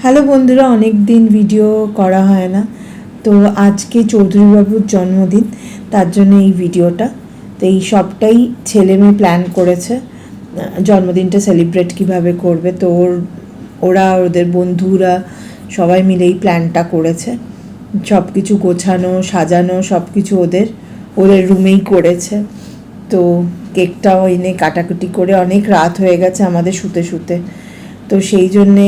Hello বন্ধুরা, অনেক দিন ভিডিও করা হয় না, তো আজকে চৌধুরীবাবুর জন্মদিন, তার জন্য এই ভিডিওটা। তো এই সবটাই ছেলে মেয়ে প্ল্যান করেছে, জন্মদিনটা সেলিব্রেট কিভাবে করবে। তো ওরা ওদের বন্ধুরা সবাই মিলে এই প্ল্যানটা করেছে। সব কিছু গোছানো সাজানো সব কিছু ওদের রুমেই করেছে। তো কেকটাও এনে কাটাকুটি করে অনেক রাত হয়ে গেছে আমাদের শুতে শুতে, তো সেই জন্যে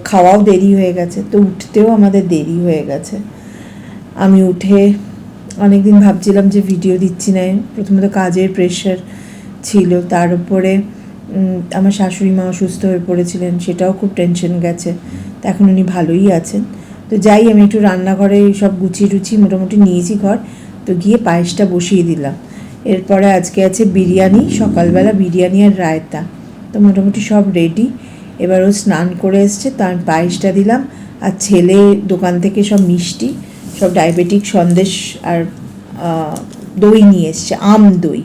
খাওয়াও দেরি হয়ে গেছে, তো উঠতেও আমাদের দেরি হয়ে গেছে। আমি উঠে অনেক দিন ভাবছিলাম যে ভিডিও দিচ্ছি না, প্রথমত কাজের প্রেশার ছিল, তার উপরে আমার শাশুড়ি মা অসুস্থ হয়ে পড়েছিলেন, সেটাও খুব টেনশন গেছে। তো এখন উনি ভালোই আছেন। তো যাই, আমি একটু রান্নাঘরে সব গুছিয়ে টুছিয়ে মোটামুটি নিয়েছি ঘর, তো গিয়ে পায়েসটা বসিয়ে দিলাম। এরপরে আজকে আছে বিরিয়ানি, সকালবেলা বিরিয়ানি আর রায়তা, তো মোটামুটি সব রেডি। এবার ও স্নান করে এসছে, তার পায়েসটা দিলাম, আর ছেলে দোকান থেকে সব মিষ্টি, সব ডায়াবেটিক সন্দেশ আর দই নিয়ে এসছে, আম দই,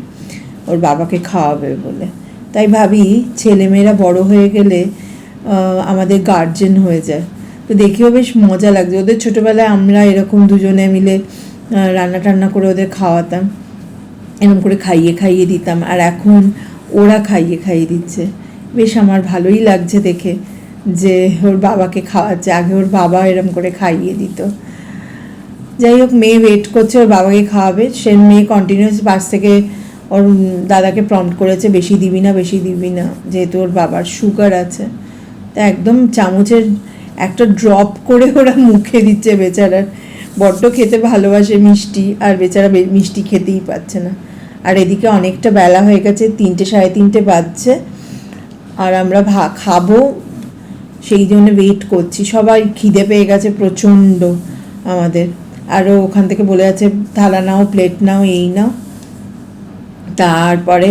ওর বাবাকে খাওয়াবে বলে। তাই ভাবি ছেলেমেয়েরা বড় হয়ে গেলে আমাদের গার্জেন হয়ে যায়, তো দেখেও বেশ মজা লাগছে। ওদের ছোটোবেলায় আমরা এরকম দুজনে মিলে রান্না টান্না করে ওদের খাওয়াতাম, এরকম করে খাইয়ে খাইয়ে দিতাম, আর এখন ওরা খাইয়ে খাইয়ে দিচ্ছে। বেশ আমার ভালোই লাগছে দেখে যে ওর বাবাকে খাওয়াচ্ছে, আগে ওর বাবা এরম করে খাইয়ে দিত। যাই হোক, মেয়ে ওয়েট করছে ওর বাবাকে খাওয়াবে। সে মেয়ে কন্টিনিউয়াস পাশ থেকে ওর দাদাকে প্রম্পট করেছে, বেশি দিবি না বেশি দিবি না, যেহেতু ওর বাবার সুগার আছে। তা একদম চামচের একটা ড্রপ করে ওরা মুখে দিচ্ছে। বেচারার বড্ড খেতে ভালোবাসে মিষ্টি, আর বেচারা মিষ্টি খেতেই পাচ্ছে না। আর এদিকে অনেকটা বেলা হয়ে গেছে, 3টে সাড়ে 3টে বাজছে, আর আমরা খাবো, সেই জন্য ওয়েট করছি। সবাই খিদে পেয়ে গেছে প্রচণ্ড আমাদের। আরও ওখান থেকে বলে যাচ্ছে থালা নাও, প্লেট নাও, এই নাও। তারপরে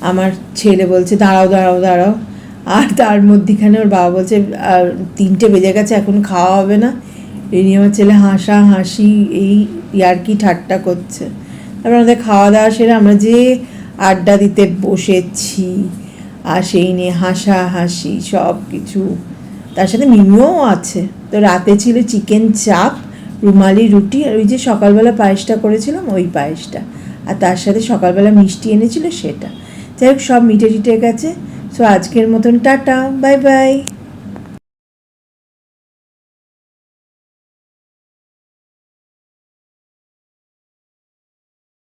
আমার ছেলে বলছে দাঁড়াও দাঁড়াও দাঁড়াও, আর তার মধ্যেখানে ওর বাবা বলছে 3টে বেজে গেছে, এখন খাওয়া হবে না। এই নিয়ে আমার ছেলে হাসি এই ইয়ার্কি ঠাট্টা করছে। তারপর আমাদের খাওয়া দাওয়া সেরে আমরা যে আড্ডা দিতে বসেছি, আর সেই নিয়ে হাসি সব কিছু। তার সাথে মিমিও আছে। তো রাতে ছিল চিকেন চাপ, রুমালি রুটি, আর ওই যে সকালবেলা পায়েসটা করেছিলাম ওই পায়েসটা, আর তার সাথে সকালবেলা মিষ্টি এনেছিল সেটা। যাই হোক, সব মিটে গেছে। সো আজকের মতন টাটা, বাই বাই।